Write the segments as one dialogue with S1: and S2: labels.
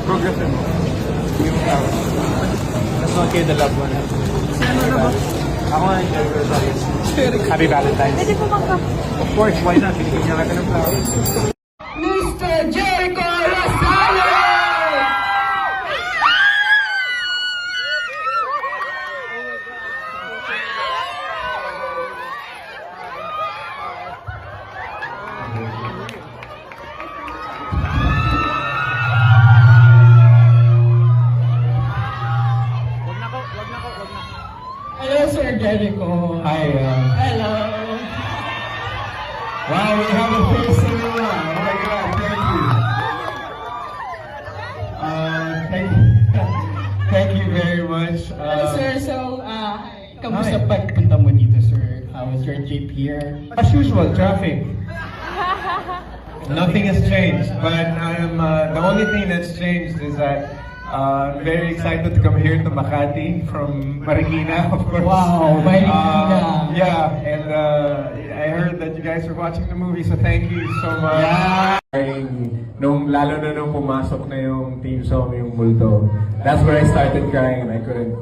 S1: Progressive. Yung tao. That's not kayo the loved one.
S2: Ano na ba?
S1: Ako nga yung Jerry. Happy Valentine's.
S2: Pwede po bang
S1: Of course, why not? Binigyan niya natin ng flowers.
S2: Mr. Jericho Rosales! Hello, Sir Jericho.
S3: Hi.
S2: Hello.
S3: Wow, we have a face cinema. Oh my God, thank you. Thank you very much.
S2: Hello, sir. So, kamusta pagpunta mo dito, sir? How was your trip here?
S3: As usual, traffic. Nothing has changed, but I'm the only thing that's changed is that I'm very excited to come here to Makati from Marikina, of course.
S2: Wow, Marikina.
S3: Yeah, and I heard that you guys are watching the movie, so thank you so much.
S2: Yeah.
S3: Lalo na nung pumasok na yung team song, yung Multo. That's where I started crying and I couldn't.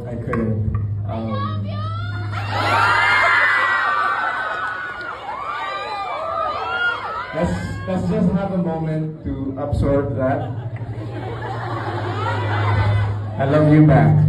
S3: Let's just have a moment to absorb that. I love you back.